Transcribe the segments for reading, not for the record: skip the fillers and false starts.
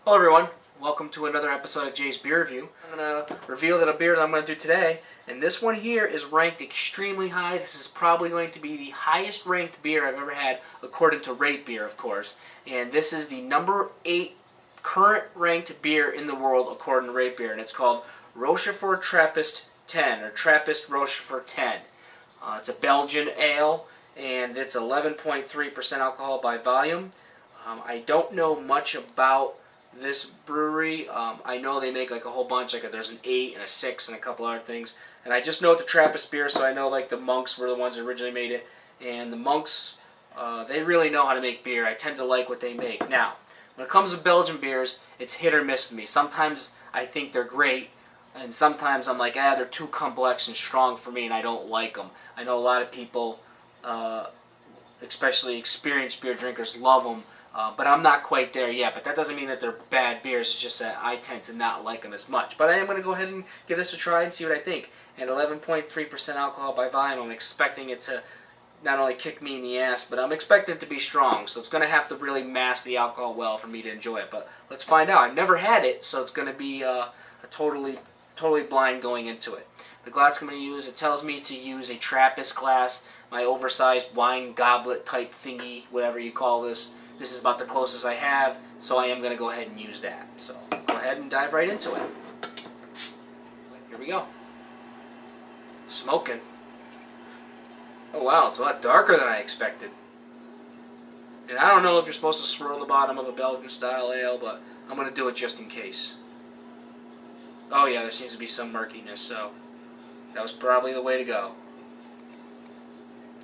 Hello everyone, welcome to another episode of Jay's Beer Review. I'm going to reveal that a beer that I'm going to do today, and this one here is ranked extremely high. This is probably going to be the highest ranked beer I've ever had, according to Rate Beer, of course. And this is the number 8 current ranked beer in the world, according to Rate Beer, and it's called Rochefort Trappist 10, or Trappistes Rochefort 10. It's a Belgian ale, and it's 11.3% alcohol by volume. I don't know much about this brewery. I know they make like a whole bunch, like there's an 8 and a 6 and a couple other things. And I just know it's a Trappist beer, so I know like the monks were the ones that originally made it. And the monks, they really know how to make beer. I tend to like what they make. Now, when it comes to Belgian beers, it's hit or miss with me. Sometimes I think they're great, and sometimes I'm like, they're too complex and strong for me, and I don't like them. I know a lot of people, especially experienced beer drinkers, love them. But I'm not quite there yet. But that doesn't mean that they're bad beers. It's just that I tend to not like them as much. But I am going to go ahead and give this a try and see what I think. And 11.3% alcohol by volume, I'm expecting it to not only kick me in the ass, but I'm expecting it to be strong. So it's going to have to really mask the alcohol well for me to enjoy it. But let's find out. I've never had it, so it's going to be a totally blind going into it. The glass I'm going to use, it tells me to use a Trappist glass, my oversized wine goblet type thingy, whatever you call this. This is about the closest I have, so I am going to go ahead and use that. So go ahead and dive right into it. Here we go. Smoking. Oh wow, it's a lot darker than I expected. And I don't know if you're supposed to swirl the bottom of a Belgian style ale, but I'm going to do it just in case. Oh yeah, there seems to be some murkiness, so that was probably the way to go.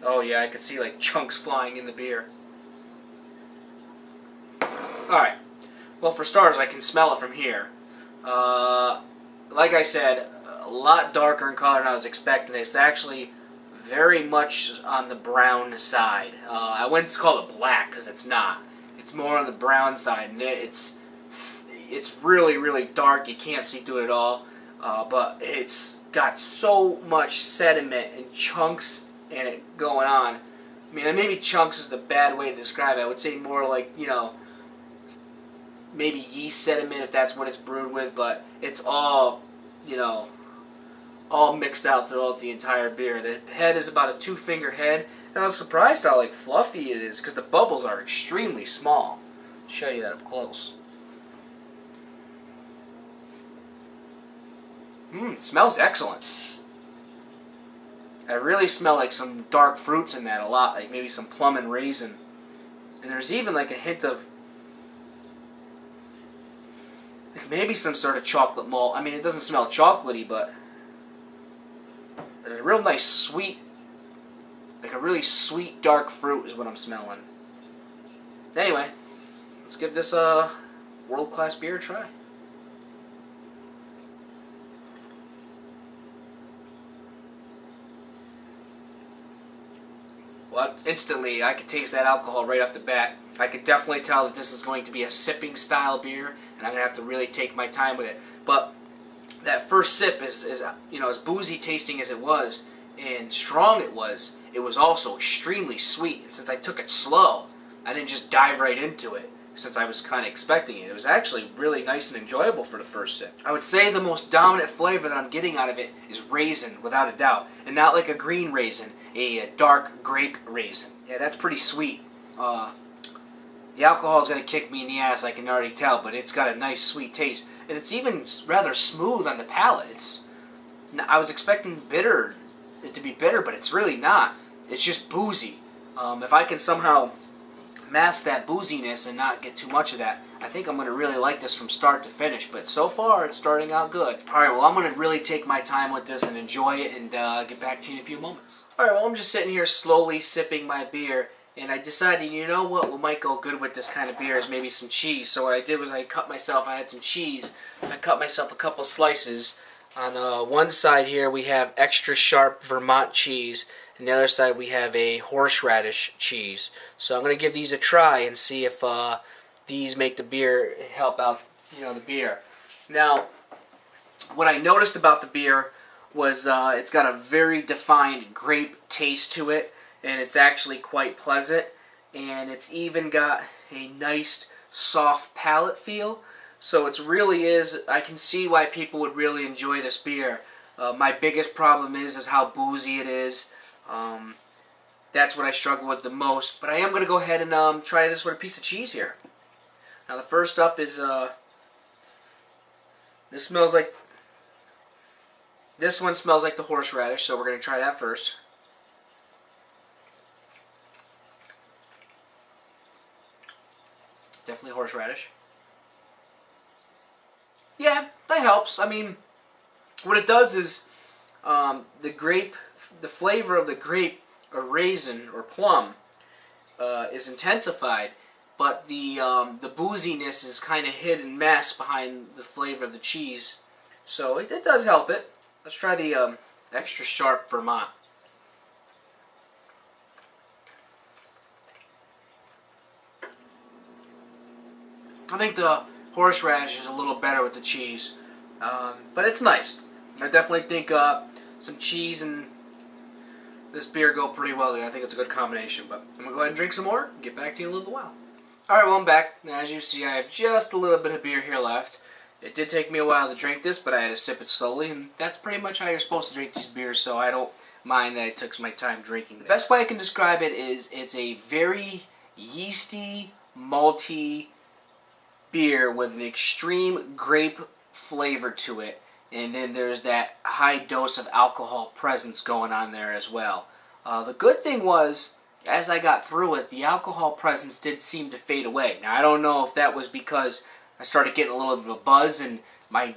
Oh yeah, I could see like chunks flying in the beer. Alright, well for starters I can smell it from here. Like I said, a lot darker in color than I was expecting. It's actually very much on the brown side. I wouldn't call it black because it's not. It's more on the brown side, and it's really, really dark. You can't see through it at all, but it's got so much sediment and chunks in it going on. I mean, maybe chunks is the bad way to describe it. I would say more like, you know, maybe yeast sediment if that's what it's brewed with, but it's all, you know, all mixed out throughout the entire beer. The head is about a 2-finger head, and I was surprised how like fluffy it is because the bubbles are extremely small. I'll show you that up close. It smells excellent. I really smell like some dark fruits in that a lot, like maybe some plum and raisin. And there's even like a hint of maybe some sort of chocolate malt. I mean, it doesn't smell chocolatey, but a real nice sweet, like a really sweet dark fruit is what I'm smelling. Anyway, let's give this a world-class beer a try. Well, instantly I could taste that alcohol right off the bat. I could definitely tell that this is going to be a sipping style beer, and I'm going to have to really take my time with it. But that first sip is you know, as boozy tasting as it was and strong it was also extremely sweet. And since I took it slow, I didn't just dive right into it since I was kind of expecting it. It was actually really nice and enjoyable for the first sip. I would say the most dominant flavor that I'm getting out of it is raisin, without a doubt. And not like a green raisin, a dark grape raisin. Yeah, that's pretty sweet. The alcohol is going to kick me in the ass, I can already tell, but it's got a nice sweet taste. And it's even rather smooth on the palate. I was expecting it to be bitter, but it's really not. It's just boozy. If I can somehow mask that booziness and not get too much of that, I think I'm going to really like this from start to finish. But so far, it's starting out good. Alright, well, I'm going to really take my time with this and enjoy it and get back to you in a few moments. Alright, well, I'm just sitting here slowly sipping my beer, and I decided, you know what might go good with this kind of beer is maybe some cheese. So what I did was I had some cheese. I cut myself a couple slices. On one side here we have extra sharp Vermont cheese, and the other side we have a horseradish cheese. So I'm going to give these a try and see if these make the beer help out, you know, the beer. Now, what I noticed about the beer was it's got a very defined grape taste to it, and it's actually quite pleasant, and it's even got a nice soft palate feel. So it really is, I can see why people would really enjoy this beer. My biggest problem is how boozy it is. That's what I struggle with the most. But I am going to go ahead and try this with a piece of cheese here. Now the first up is, this one smells like the horseradish, so we're going to try that first. Definitely horseradish. Yeah, that helps. I mean, what it does is the flavor of the grape or raisin or plum is intensified, but the booziness is kind of hid and masked behind the flavor of the cheese. So it does help it. Let's try the extra sharp Vermont. I think the horseradish is a little better with the cheese, but it's nice. I definitely think some cheese and this beer go pretty well together. I think it's a good combination, but I'm going to go ahead and drink some more and get back to you in a little while. Alright, well I'm back. Now, as you see, I have just a little bit of beer here left. It did take me a while to drink this, but I had to sip it slowly, and that's pretty much how you're supposed to drink these beers, so I don't mind that it took my time drinking. The best way I can describe it is it's a very yeasty, malty beer with an extreme grape flavor to it, and then there's that high dose of alcohol presence going on there as well. The good thing was, as I got through it, the alcohol presence did seem to fade away. Now I don't know if that was because I started getting a little bit of a buzz and my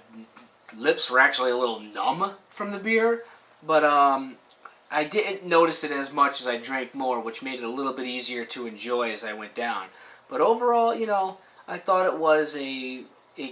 lips were actually a little numb from the beer, but I didn't notice it as much as I drank more, which made it a little bit easier to enjoy as I went down. But overall, you know, I thought it was a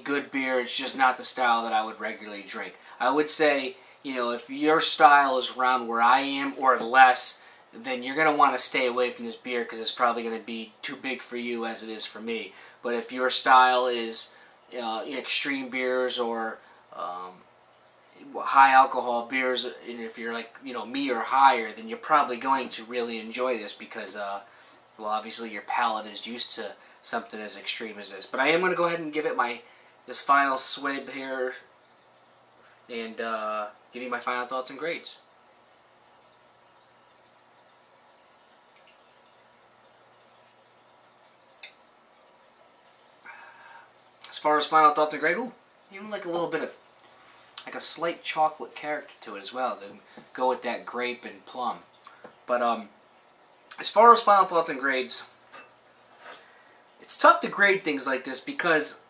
good beer. It's just not the style that I would regularly drink. I would say, you know, if your style is around where I am or less, then you're going to want to stay away from this beer because it's probably going to be too big for you as it is for me. But if your style is extreme beers or high alcohol beers, and if you're like, you know, me or higher, then you're probably going to really enjoy this because, well, obviously your palate is used to something as extreme as this. But I am going to go ahead and give it this final swig here and give you my final thoughts and grades. As far as final thoughts and grade, ooh, even like a little bit of, like a slight chocolate character to it as well. Then go with that grape and plum. But as far as final thoughts and grades, it's tough to grade things like this because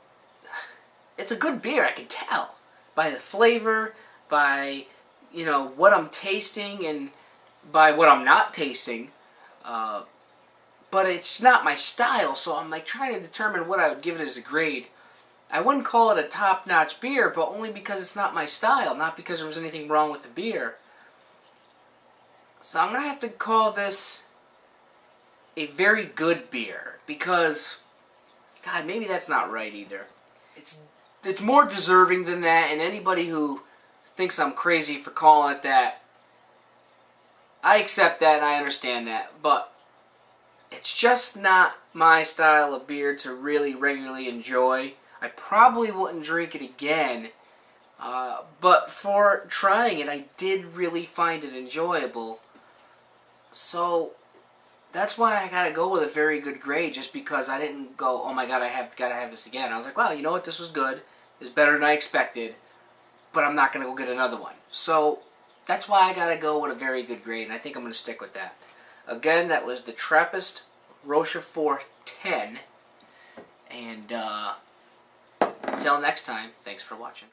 it's a good beer. I can tell by the flavor, by, you know, what I'm tasting, and by what I'm not tasting. But it's not my style, so I'm like trying to determine what I would give it as a grade. I wouldn't call it a top-notch beer, but only because it's not my style, not because there was anything wrong with the beer. So I'm going to have to call this a very good beer, because, God, maybe that's not right either. It's more deserving than that, and anybody who thinks I'm crazy for calling it that, I accept that and I understand that, but it's just not my style of beer to really regularly enjoy. I probably wouldn't drink it again, but for trying it, I did really find it enjoyable. So that's why I gotta go with a very good grade, just because I didn't go, oh my god, gotta have this again. I was like, wow, you know what, this was good. It's better than I expected, but I'm not gonna go get another one. So that's why I gotta go with a very good grade, and I think I'm gonna stick with that. Again, that was the Trappistes Rochefort 10, and until next time, thanks for watching.